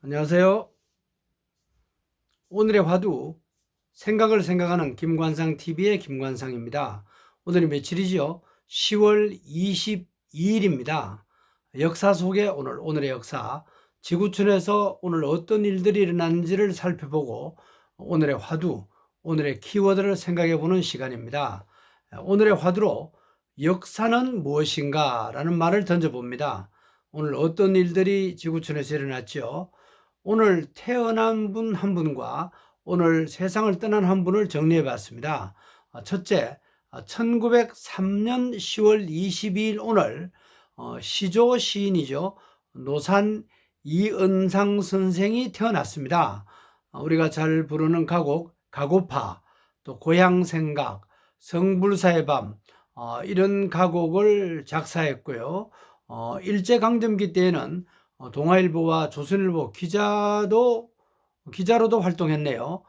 안녕하세요. 오늘의 화두 생각을 생각하는 김관상 TV의 김관상입니다. 오늘이 며칠이죠? 10월 22일입니다. 역사 속에 오늘의 역사, 지구촌에서 오늘 어떤 일들이 일어났는지를 살펴보고 오늘의 화두, 오늘의 키워드를 생각해 보는 시간입니다. 오늘의 화두로 역사는 무엇인가 라는 말을 던져봅니다. 오늘 어떤 일들이 지구촌에서 일어났죠? 오늘 태어난 분 한 분과 오늘 세상을 떠난 한 분을 정리해 봤습니다. 첫째, 1903년 10월 22일 오늘 시조 시인이죠. 노산 이은상 선생이 태어났습니다. 우리가 잘 부르는 가곡 가고파, 또 고향생각, 성불사의 밤, 이런 가곡을 작사했고요. 일제강점기 때에는 동아일보와 조선일보 기자로도 활동했네요.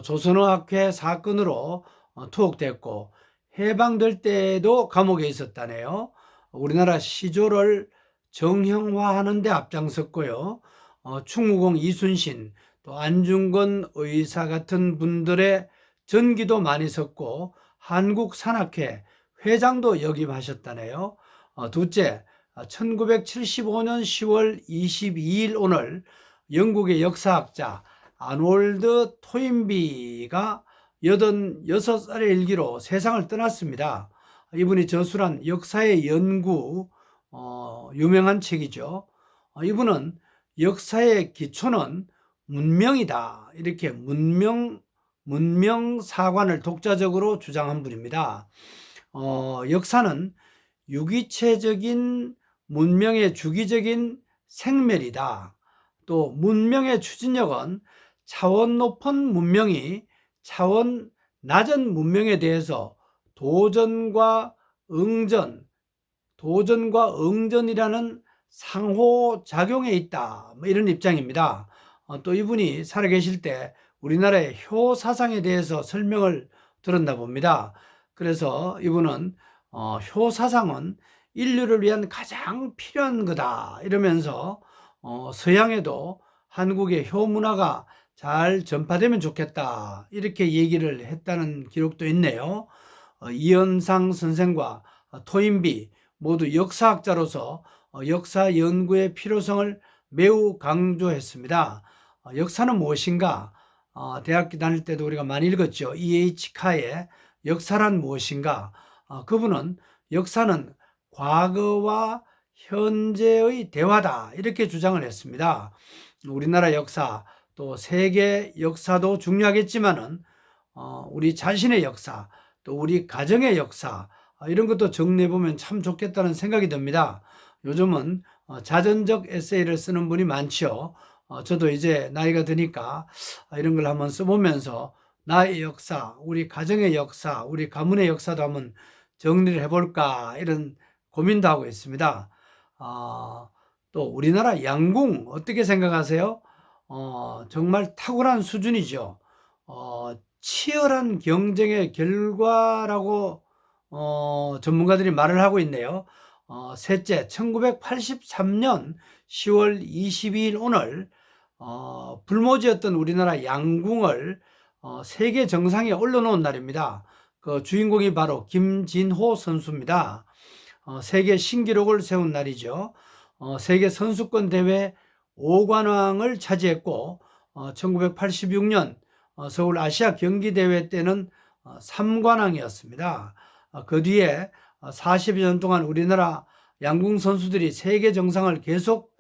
조선어학회 사건으로 투옥됐고 해방될 때에도 감옥에 있었다네요. 우리나라 시조를 정형화하는 데 앞장섰고요. 충무공 이순신, 또 안중근 의사 같은 분들의 전기도 많이 섰고 한국산악회 회장도 역임하셨다네요. 둘째, 1975년 10월 22일 오늘 영국의 역사학자 아놀드 토인비가 86살의 일기로 세상을 떠났습니다. 이분이 저술한 역사의 연구, 유명한 책이죠. 이분은 역사의 기초는 문명이다. 이렇게 문명사관을 독자적으로 주장한 분입니다. 역사는 유기체적인 문명의 주기적인 생멸이다. 또 문명의 추진력은 차원 높은 문명이 차원 낮은 문명에 대해서 도전과 응전이라는 상호작용에 있다. 이런 입장입니다. 또 이분이 살아계실 때 우리나라의 효사상에 대해서 설명을 들었나 봅니다. 그래서 이분은 효사상은 인류를 위한 가장 필요한 거다 이러면서 서양에도 한국의 효문화가 잘 전파되면 좋겠다 이렇게 얘기를 했다는 기록도 있네요. 이현상 선생과 토인비 모두 역사학자로서 역사 연구의 필요성을 매우 강조했습니다. 역사는 무엇인가? 대학교 다닐 때도 우리가 많이 읽었죠. E.H. 카의 역사란 무엇인가? 그분은 역사는 과거와 현재의 대화다 이렇게 주장을 했습니다. 우리나라 역사 또 세계 역사도 중요하겠지만은 우리 자신의 역사 또 우리 가정의 역사 이런 것도 정리해 보면 참 좋겠다는 생각이 듭니다. 요즘은 자전적 에세이를 쓰는 분이 많죠. 저도 이제 나이가 드니까 이런 걸 한번 써보면서 나의 역사, 우리 가정의 역사, 우리 가문의 역사도 한번 정리를 해볼까 이런 고민도 하고 있습니다. 또 우리나라 양궁 어떻게 생각하세요? 정말 탁월한 수준이죠. 치열한 경쟁의 결과라고 전문가들이 말을 하고 있네요. 셋째, 1983년 10월 22일 오늘 불모지였던 우리나라 양궁을 세계 정상에 올려놓은 날입니다. 그 주인공이 바로 김진호 선수입니다. 세계 신기록을 세운 날이죠. 세계 선수권 대회 5관왕을 차지했고 1986년 서울 아시아 경기대회 때는 3관왕이었습니다. 그 뒤에 40여 년 동안 우리나라 양궁 선수들이 세계 정상을 계속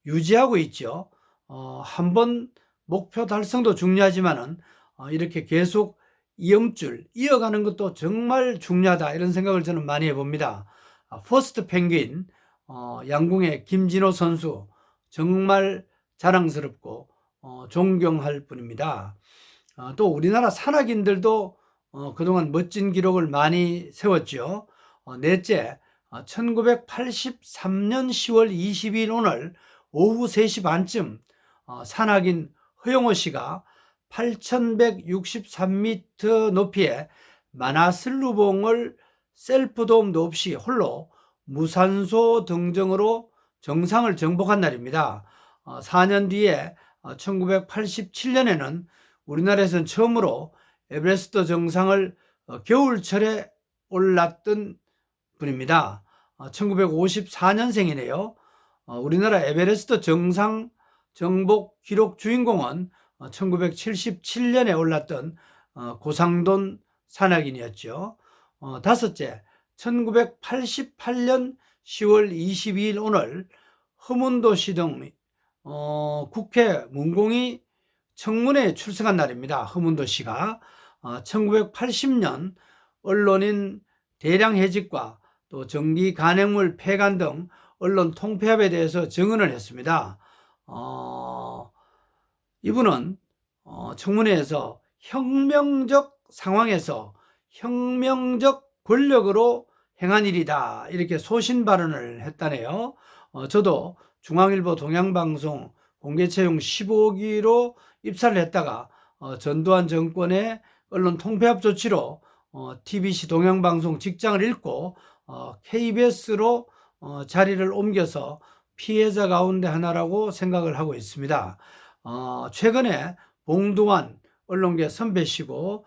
유지하고 있죠. 한번 목표 달성도 중요하지만은 이렇게 계속 이어가는 것도 정말 중요하다 이런 생각을 저는 많이 해봅니다. 퍼스트 펭귄 양궁의 김진호 선수 정말 자랑스럽고 존경할 분입니다. 또 우리나라 산악인들도 그동안 멋진 기록을 많이 세웠죠. 넷째, 1983년 10월 22일 오늘 오후 3시 반쯤 산악인 허영호 씨가 8,163m 높이의 마나슬루봉을 셀프 도움도 없이 홀로 무산소 등정으로 정상을 정복한 날입니다. 4년 뒤에 1987년에는 우리나라에서는 처음으로 에베레스트 정상을 겨울철에 올랐던 분입니다. 1954년생이네요. 우리나라 에베레스트 정상 정복 기록 주인공은 1977년에 올랐던 고상돈 산악인이었죠. 다섯째, 1988년 10월 22일 오늘 허문도시 등 국회 문공이 청문회에 출석한 날입니다. 허문도시가 1980년 언론인 대량 해직과 또 정기 간행물 폐간 등 언론 통폐합에 대해서 증언을 했습니다. 이분은 청문회에서 혁명적 상황에서 혁명적 권력으로 행한 일이다, 이렇게 소신 발언을 했다네요. 저도 중앙일보 동양방송 공개채용 15기로 입사를 했다가 전두환 정권의 언론 통폐합 조치로 TBC 동양방송 직장을 잃고 KBS로 자리를 옮겨서 피해자 가운데 하나라고 생각을 하고 있습니다. 최근에 봉두환 언론계 선배시고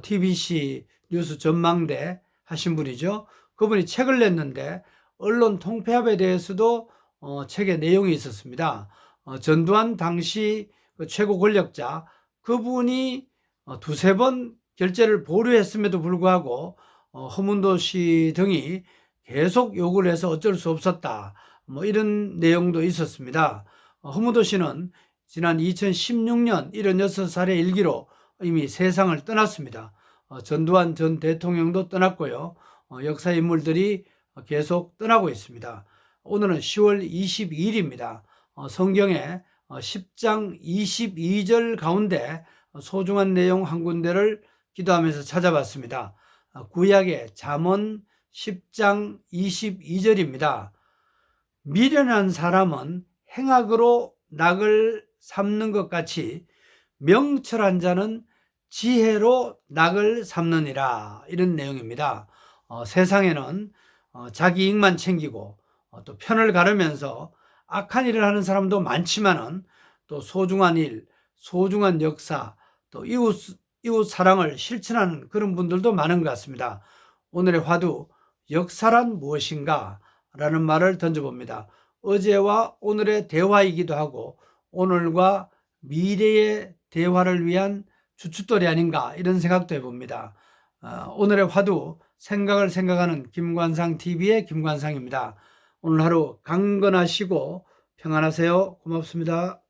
TBC 뉴스 전망대 하신 분이죠. 그분이 책을 냈는데 언론 통폐합에 대해서도 책에 내용이 있었습니다. 전두환 당시 최고 권력자 그분이 두세 번 결재를 보류했음에도 불구하고 허문도시 등이 계속 요구를 해서 어쩔 수 없었다, 이런 내용도 있었습니다. 허문도시는 지난 2016년 76살의 일기로 이미 세상을 떠났습니다. 전두환 전 대통령도 떠났고요. 역사 인물들이 계속 떠나고 있습니다. 오늘은 10월 22일입니다. 성경의 10장 22절 가운데 소중한 내용 한 군데를 기도하면서 찾아봤습니다. 구약의 잠언 10장 22절입니다. 미련한 사람은 행악으로 낙을 삼는 것 같이 명철한 자는 지혜로 낙을 삼느니라, 이런 내용입니다. 세상에는 자기 이익만 챙기고 또 편을 가르면서 악한 일을 하는 사람도 많지만은 또 소중한 일, 소중한 역사, 또 이웃 사랑을 실천하는 그런 분들도 많은 것 같습니다. 오늘의 화두, 역사란 무엇인가? 라는 말을 던져봅니다. 어제와 오늘의 대화이기도 하고 오늘과 미래의 대화를 위한 주춧돌이 아닌가, 이런 생각도 해봅니다. 오늘의 화두, 생각을 생각하는 김관상TV의 김관상입니다. 오늘 하루 강건하시고 평안하세요. 고맙습니다.